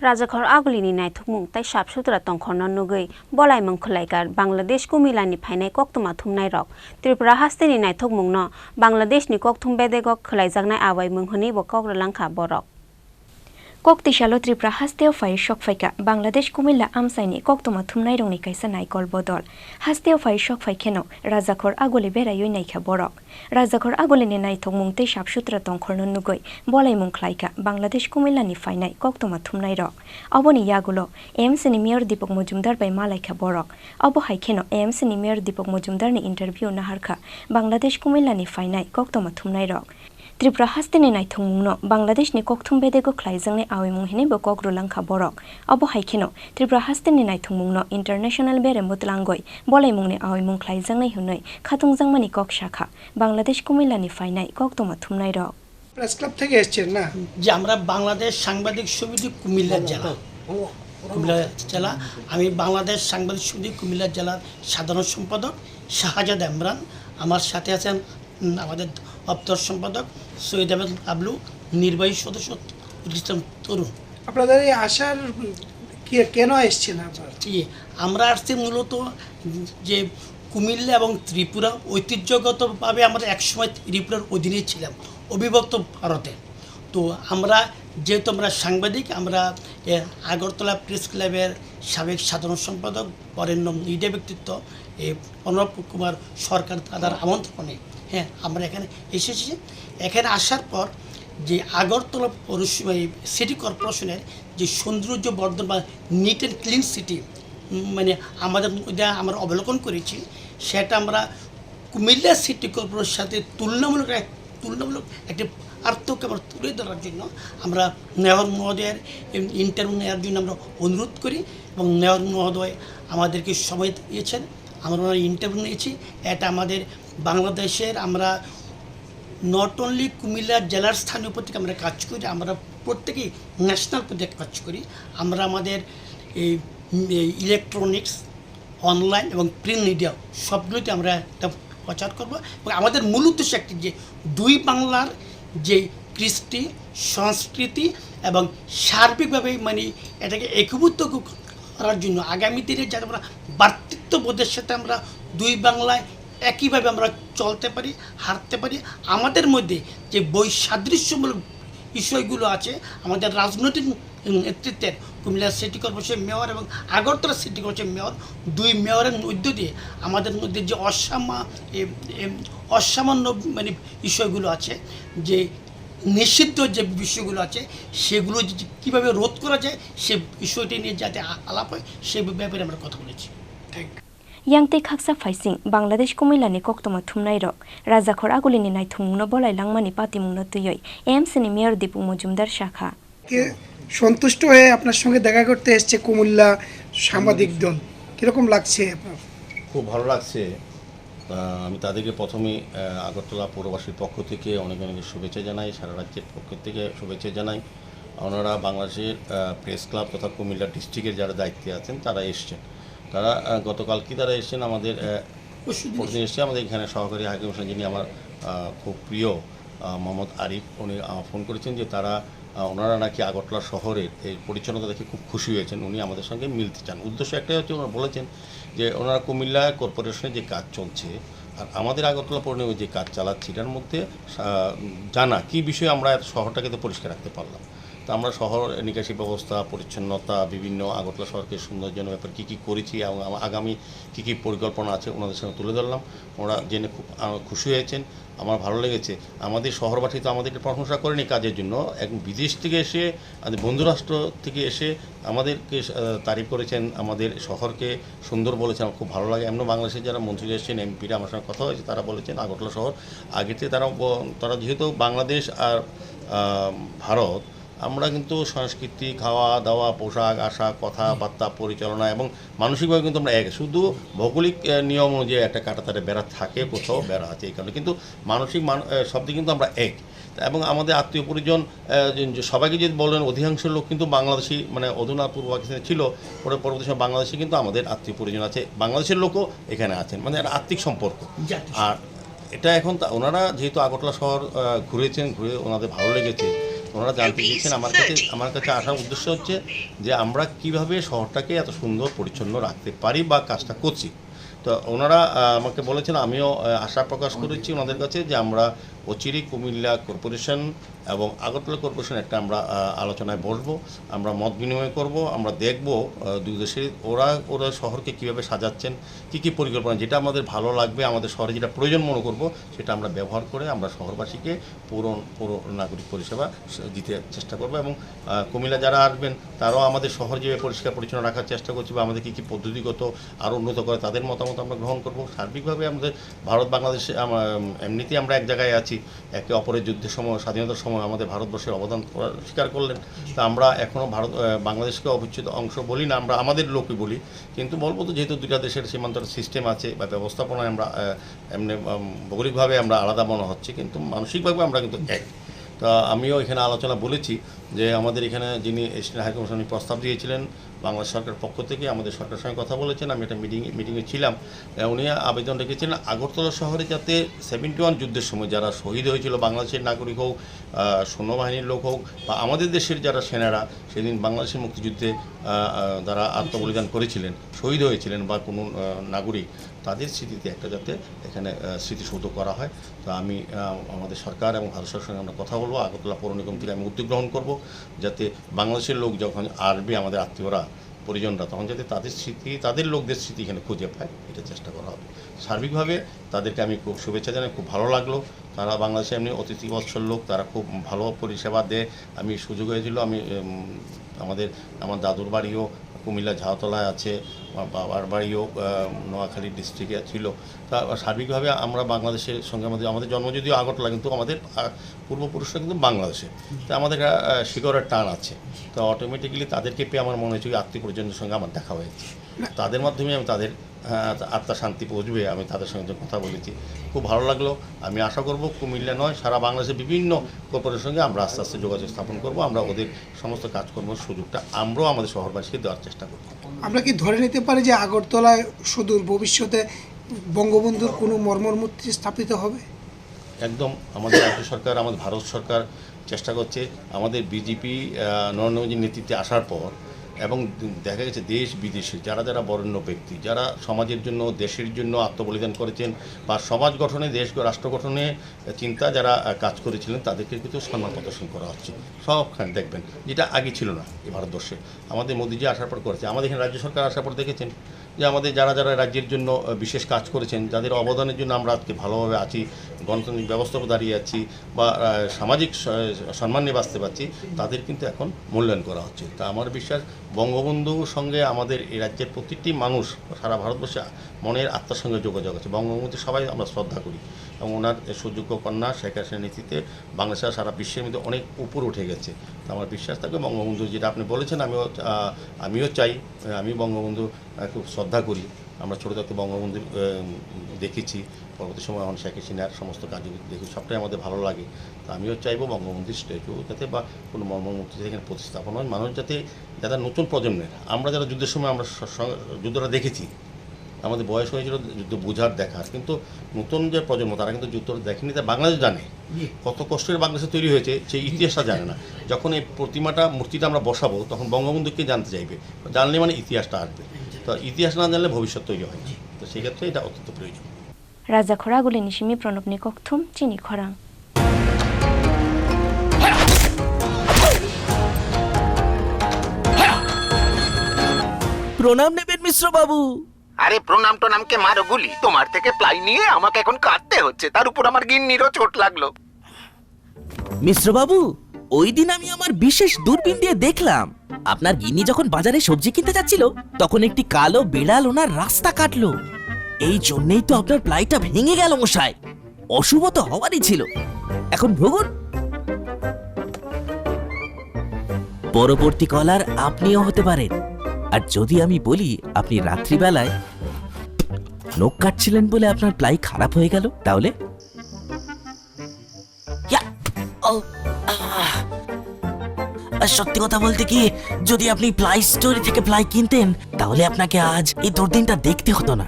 राजाखर आगुलिनी नाइथोकमुंग तै साबसुद्रा तंखरन नुगै बलाइमंग खलाइखा बांग्लादेश कुमिल्लानि फाइनाय कोक्तमा थुमनाइरक त्रिपुरा हास्तेनि नाइथोकमुंगनो बांग्लादेशनि कोक्थुम बेदेगक खलाइजाकनाय आवाइमंग हनि बकग्रलांखा बरक Koktisalo Tripura hasteo fai shock faika Bangladesh Kumilla amsaini Koktwma Thumnairokni kaisa naikol bodol hasteo fai shock faikeno Rajakhor Aguli berayoi naikha borok Rajakhor Agulini Naithokmung tei sabsutra tongkhorno nugoi Bolaimung Khlaikha Bangladesh Kumillani Phainai Koktwma Thumnairok Aboni yagulo AMC ni Mayor Dipok Mujumdar bai malaikha borok abo haikeno AMC ni Mayor Dipok Mujumdar ni interview naharkha Bangladesh Kumillani Phainai Koktwma Thumnairok Tripura hasteni Naithokmungno Bangladesh ni kokthum bedego khlaijangni awimung hini bo kogrolangkha borok abo haikeno Tripura hasteni Naithokmungno international bere mutlangoi Bolaimungni awimung khlaijangnai hunoi khatungjangmani kok shakha Bangladesh Kumillani Phainai Koktwma Thumnairok press club থেকে এসেছেন না যে আমরা বাংলাদেশ সাংবাদিক সমিতি কুমিল্লা জেলা আমি বাংলাদেশ সাংবাদিক সমিতি কুমিল্লা জেলার সাধারণ সম্পাদক শাহজাদ ইমরান আমার সাথে আছেন আমাদের দপ্তর সম্পাদক সৈয়দ আহমেদ আবলু নির্বাহী সদস্য ইসলাম তরুণ আপনাদের এই আসার কেন এসেছেন আপনারা আমরা আসছি মূলত যে কুমিল্লা এবং ত্রিপুরা ঐতিহ্যগতভাবে আমরা একসময় ত্রিপুরার অধীনে ছিলাম অবিভক্ত ভারতে তো আমরা যেহেতু আমরা সাংবাদিক আমরা আগরতলা প্রেস ক্লাবের সাবেক সাধারণ সম্পাদক বরেণ্য মিডিয়া ব্যক্তিত্ব প্রণব কুমার সরকার তাদের আমন্ত্রণে হ্যাঁ আমরা এখানে এসেছি এখানে আসার পর যে আগরতলা পৌরসভা সিটি কর্পোরেশনের যে সৌন্দর্য বর্ধন বা নিট অ্যান্ড ক্লিন সিটি মানে আমাদের মধ্যে আমরা অবলোকন করেছি সেটা আমরা কুমিল্লা সিটি কর্পোরেশনের সাথে তুলনামূলক একটি পার্থক্য আমরা তুলে ধরার জন্য আমরা মেয়র মহোদয়ের ইন্টারভিউ নেওয়ার জন্য আমরা অনুরোধ করি এবং মেয়র মহোদয় আমাদেরকে সময় দিয়েছেন আমরা ইন্টারভিউ নিয়েছি এটা আমাদের বাংলাদেশের আমরা নট অনলি কুমিল্লা জেলার স্থানীয় পত্রিকা আমরা কাজ করি আমরা প্রত্যেকেই ন্যাশনাল পত্রিকা কাজ করি আমরা আমাদের এই ইলেকট্রনিক্স অনলাইন এবং প্রিন্ট মিডিয়া সবগুলোতে আমরা একটা প্রচার করব এবং আমাদের মূল উদ্দেশ্য একটি যে দুই বাংলার যে কৃষ্টি সংস্কৃতি এবং সার্বিকভাবে মানে এটাকে একীভূত করার জন্য আগামী দিনে যাতে আমরা ভ্রাতৃত্ববোধের সাথে আমরা দুই বাংলায় একইভাবে আমরা চলতে পারি হাঁটতে পারি আমাদের মধ্যে যে বৈসাদৃশ্যমূলক বিষয়গুলো আছে আমাদের রাজনৈতিক নেতৃত্বের কুমিল্লা সিটি কর্পোরেশন মেয়র এবং আগরতলা সিটি কর্পোরেশন মেয়র দুই মেয়রের মধ্য দিয়ে আমাদের মধ্যে যে অসামান্য মানে বিষয়গুলো আছে যে নিষিদ্ধ যে বিষয়গুলো আছে সেগুলো কীভাবে রোধ করা যায় সে বিষয়টি নিয়ে যাতে আলাপ হয় সে ব্যাপারে আমরা কথা বলেছি thank you Yangte khaksa faising Bangladesh Kumillani Koktwma Thumnairok Rajakhor Agulini Naithokmungno Bolailangmani Patimungno tuyoi AMC ni Mayor Dipok Mujumdar Shakha সন্তুষ্ট হয়ে আপনার সঙ্গে দেখা করতে এসেছে কুমিল্লা সাংবাদিক দল কিরকম লাগছে আপনার খুব ভালো লাগছে আমি তাদেরকে প্রথমে আগরতলা পৌরবাসীর পক্ষ থেকে অনেক অনেক শুভেচ্ছা জানাই সারা রাজ্যের পক্ষ থেকে শুভেচ্ছা জানাই ওনারা বাংলাদেশের প্রেস ক্লাব তথা কুমিল্লা ডিস্ট্রিক্টের যারা দায়িত্বে আছেন তারা এসছেন তারা গতকালকে তারা এসেছেন আমাদের প্রতিদিন এসছে আমাদের এখানে সহকারী হাকিম হোসেন যিনি আমার খুব প্রিয় মোহাম্মদ আরিফ উনি ফোন করেছেন যে তারা ওনারা নাকি আগরতলা শহরের এই পরিচ্ছন্নতা দেখে খুব খুশি হয়েছেন উনি আমাদের সঙ্গে মিলতে চান উদ্দেশ্য একটাই হচ্ছে ওনারা বলেছেন যে ওনারা কুমিল্লা কর্পোরেশনের যে কাজ চলছে আর আমাদের আগরতলা পৌর নিগম যে কাজ চালাচ্ছি এটার মধ্যে জানা কী বিষয়ে আমরা শহরটাকে তো পরিষ্কার রাখতে পারলাম তো আমরা শহর নিকাশি ব্যবস্থা পরিচ্ছন্নতা বিভিন্ন আগরতলা শহরকে সৌন্দর্যের ব্যাপারে কী কী করেছি এবং আগামী কী কী পরিকল্পনা আছে ওনাদের সঙ্গে তুলে ধরলাম ওরা জেনে খুব খুশি হয়েছেন আমার ভালো লেগেছে আমাদের শহরবাসী তো আমাদেরকে প্রশংসা করেনি কাজের জন্য এক বিদেশ থেকে এসে আমাদের বন্ধুরাষ্ট্র থেকে এসে আমাদেরকে তারিফ করেছেন আমাদের শহরকে সুন্দর বলেছেন আমার খুব ভালো লাগে এমন বাংলাদেশের যারা মন্ত্রী এসেছেন এমপিরা আমার সঙ্গে কথা হয়েছে তারা বলেছেন আগরতলা শহর আগে থেকে তারা যেহেতু বাংলাদেশ আর ভারত আমরা কিন্তু সংস্কৃতি খাওয়া দাওয়া পোশাক আশাক কথাবার্তা পরিচালনা এবং মানসিকভাবে কিন্তু আমরা এক শুধু ভৌগোলিক নিয়ম অনুযায়ী একটা কাঁটাতারে বেড়া থাকে কোথাও বেড়া আছে এই কারণে কিন্তু মানসিক শব্দে কিন্তু আমরা এক এবং আমাদের আত্মীয় পরিজন সবাইকে যদি বলেন অধিকাংশ লোক কিন্তু বাংলাদেশি মানে অধুনা পূর্ব পাকিস্তানে ছিল পরবর্তী সময় বাংলাদেশে কিন্তু আমাদের আত্মীয় পরিজন আছে বাংলাদেশের লোকও এখানে আছেন মানে একটা আত্মিক সম্পর্ক আর এটা এখন ওনারা যেহেতু আগরতলা শহর ঘুরে ওনাদের ভালো লেগেছে ওনারা জানতে চেয়েছেন আমার কাছে আসার উদ্দেশ্য হচ্ছে যে আমরা কিভাবে শহরটাকে এত সুন্দর পরিচ্ছন্ন রাখতে পারি বা কাজটা করছি। তো ওনারা আমাকে বলেছেন, আমিও আশা প্রকাশ করেছি ওনাদের কাছে যে আমরা অচিরেই কুমিল্লা কর্পোরেশন এবং আগরতলা কর্পোরেশন একটা আমরা আলোচনায় বসবো, আমরা মত বিনিময় করব, আমরা দেখব দুই দেশের ওরা শহরকে কীভাবে সাজাচ্ছেন, কী পরিকল্পনা, যেটা আমাদের ভালো লাগবে, আমাদের শহরে যেটা প্রয়োজন মনে করব সেটা আমরা ব্যবহার করে আমরা শহরবাসীকে পুরো নাগরিক পরিষেবা দিতে চেষ্টা করব। এবং কুমিল্লা যারা আসবেন তারাও আমাদের শহর যেভাবে পরিষ্কার পরিচ্ছন্ন রাখার চেষ্টা করছি বা আমাদের কী পদ্ধতিগত আরও উন্নত করে তাদের মতামত আমরা গ্রহণ করব। সার্বিকভাবে আমাদের ভারত বাংলাদেশে এমনিতেই আমরা এক জায়গায় আছি, একে অপরের যুদ্ধের সময়, স্বাধীনতার সময় আমাদের ভারতবর্ষের অবদান স্বীকার করলেন। তা আমরা এখনও বাংলাদেশকে অবিচ্ছেদ্য অংশ বলি না, আমরা আমাদের লোকই বলি, কিন্তু বলবো তো যেহেতু দুটা দেশের সীমান্তর সিস্টেম আছে বা ব্যবস্থাপনায় আমরা এমনি ভৌগোলিকভাবে আমরা আলাদা মনে হচ্ছে, কিন্তু মানসিকভাবে আমরা কিন্তু এক। তা আমিও এখানে আলোচনা বলেছি যে আমাদের এখানে যিনি এশিয়ান হাই কমিশন প্রস্তাব দিয়েছিলেন বাংলাদেশ সরকারের পক্ষ থেকে, আমাদের সরকারের সঙ্গে কথা বলেছেন, আমি একটা মিটিংয়ে ছিলাম, উনি আবেদন রেখেছেন আগরতলা শহরে যাতে 71 যুদ্ধের সময় যারা শহীদ হয়েছিল, বাংলাদেশের নাগরিক হোক, সৈন্যবাহিনীর লোক হোক বা আমাদের দেশের যারা সেনারা সেদিন বাংলাদেশের মুক্তিযুদ্ধে যারা আত্মবলিদান করেছিলেন, শহীদ হয়েছিলেন বা কোনো নাগরিক, তাদের স্মৃতিতে একটা যাতে এখানে স্মৃতিসৌধ করা হয়। তো আমি আমাদের সরকার এবং ভারত সরকারের সঙ্গে আমরা কথা বলবো, আগরতলা পৌর নিগম থেকে আমি উদ্যোগ গ্রহণ করব যাতে বাংলাদেশের লোক যখন আসবে, আমাদের আত্মীয়রা পরিজনরা, তখন যাতে তাদের স্মৃতি, তাদের লোকদের স্মৃতি এখানে খুঁজে পায়, এটা চেষ্টা করা হবে। সার্বিকভাবে তাদেরকে আমি খুব শুভেচ্ছা জানাই, খুব ভালো লাগলো। তারা বাংলাদেশে এমনি অতিথি বৎসল লোক, তারা খুব ভালো পরিষেবা দেয়। আমি সুযোগ হয়েছিল, আমার দাদুর বাড়িও কুমিল্লা ঝাউতলায় আছে, আমার বাবার বাড়িও নোয়াখালী ডিস্ট্রিক্টে ছিল। তা সার্বিকভাবে আমরা বাংলাদেশের সঙ্গে আমাদের জন্ম যদিও আগরতলা, কিন্তু আমাদের পূর্বপুরুষরা কিন্তু বাংলাদেশে, তো আমাদের শিকড়ের টান আছে। তো অটোমেটিক্যালি তাদেরকে পেয়ে আমার মনে হয়েছে আত্মীয় পরিজনের সঙ্গে আমার দেখা হয়েছে, তাদের মাধ্যমে আমি তাদের আত্মা শান্তি পৌঁছবে, আমি তাদের সঙ্গে কথা বলেছি, খুব ভালো লাগলো। আমি আশা করব কুমিল্লা নয়, সারা বাংলাদেশের বিভিন্ন কর্পোরেশনের সঙ্গে আমরা আস্তে আস্তে যোগাযোগ স্থাপন করব, আমরা ওদের সমস্ত কাজকর্মের সুযোগটা আমরাও আমাদের শহরবাসীকে দেওয়ার চেষ্টা করব। আমরা কি ধরে নিতে পারি যে আগরতলায় সুদূর ভবিষ্যতে বঙ্গবন্ধুর কোনো মূর্তি স্থাপিত হবে? একদম, আমাদের রাজ্য সরকার, আমাদের ভারত সরকার চেষ্টা করছে। আমাদের বিজেপি নরেন্দ্র মোদীর নেতৃত্বে আসার পর এবং দেখা গেছে দেশ বিদেশে যারা বরেণ্য ব্যক্তি, যারা সমাজের জন্য, দেশের জন্য আত্মবলিদান করেছেন বা সমাজ গঠনে, রাষ্ট্র গঠনে চিন্তা যারা কাজ করেছিলেন, তাদেরকে কিন্তু সম্মান প্রদর্শন করা হচ্ছে সবখানে, দেখবেন, যেটা আগে ছিল না এই ভারতবর্ষে। আমাদের মোদীজি আসার পর করেছে, আমাদের এখানে রাজ্য সরকার আসার পর দেখেছেন যে আমাদের যারা রাজ্যের জন্য বিশেষ কাজ করেছেন, যাদের অবদানের জন্য আমরা আজকে ভালোভাবে আছি, গণতান্ত্রিক ব্যবস্থাও দাঁড়িয়ে আছি বা সামাজিক সম্মান নিয়ে বাঁচতে পারছি, তাদের কিন্তু এখন মূল্যায়ন করা হচ্ছে। তা আমার বিশ্বাস বঙ্গবন্ধুর সঙ্গে আমাদের এই রাজ্যের প্রতিটি মানুষ, সারা ভারতবর্ষে মনের আত্মার সঙ্গে যোগাযোগ আছে। বঙ্গবন্ধু সবাই আমরা শ্রদ্ধা করি এবং ওনার সুযোগ্য কন্যা শেখ হাসিনার নেতৃত্বে বাংলাদেশ সারা বিশ্বের মধ্যে অনেক উপরে উঠে গেছে। তো আমার বিশ্বাস থাকবে বঙ্গবন্ধু, যেটা আপনি বলেছেন, আমিও চাই, আমি বঙ্গবন্ধু খুব শ্রদ্ধা করি। আমরা ছোটো থাকতে বঙ্গবন্ধু দেখেছি, পরবর্তী সময় এখন শেখ হাসিনার সমস্ত কাজে দেখি, সবটাই আমাদের ভালো লাগে। তো আমিও চাইবো বঙ্গবন্ধুর স্ট্যাচু যাতে বা কোনো মর্মমূর্তি এখানে প্রতিস্থাপন হয়, মানুষ যারা নতুন প্রজন্মের, আমরা যারা যুদ্ধের সময় আমরা যুদ্ধটা দেখেছি, আমাদের বয়স হয়েছিল যুদ্ধ বোঝার দেখার, কিন্তু নতুন যে প্রজন্ম তারা কিন্তু যুদ্ধ দেখেনি, তা বাংলাদেশ জানে কত কষ্টের বাংলাদেশে তৈরি হয়েছে, সেই ইতিহাসটা জানে না। যখন এই মূর্তিটা আমরা বসাবো, তখন বঙ্গবন্ধুকে জানতে চাইবে, জানলে মানে ইতিহাসটা আসবে। তো ইতিহাস না জানলে ভবিষ্যৎ তৈরি হয় না, তো সেই ক্ষেত্রে এটা অত্যন্ত প্রয়োজন। রাজা খোরা আগুলিনি সিমি প্রণবনি ককথুম চিনি খরাং। প্রণাম নেবেন মিশ্র বাবু। আরে প্রণাম টনামকে মারো গুলি, তোমার থেকে প্লাই নিয়ে আমাকে এখন কাটতে হচ্ছে, তার উপর আমার গিন্নিরও চোট লাগলো। মিশ্র বাবু, ওই দিন আমি আমার বিশেষ দূরবীন দিয়ে দেখলাম আপনার গিন্নি যখন বাজারে সবজি কিনতে যাচ্ছিল, তখন একটি কালো বিড়াল ওনার রাস্তা কাটলো। এই জন্যই তো আপনার প্লাইটা ভেঙে গেল মশাই, অশুভ তো হওয়ারই ছিল। এখন ভোগুন, পরবর্তী কলার আপনিও হতে পারেন। আর যদি আমি বলি আপনি রাত্রিবেলায় নখ কাটছিলেন বলে আপনার প্লাই খারাপ হয়ে গেল, তাহলে সত্যি কথা বলতে কি, যদি আপনি প্লাই স্টোরি থেকে প্লাই কিনতেন, তাহলে আপনাকে আজ এই দুর্দিনটা দেখতে হতো না।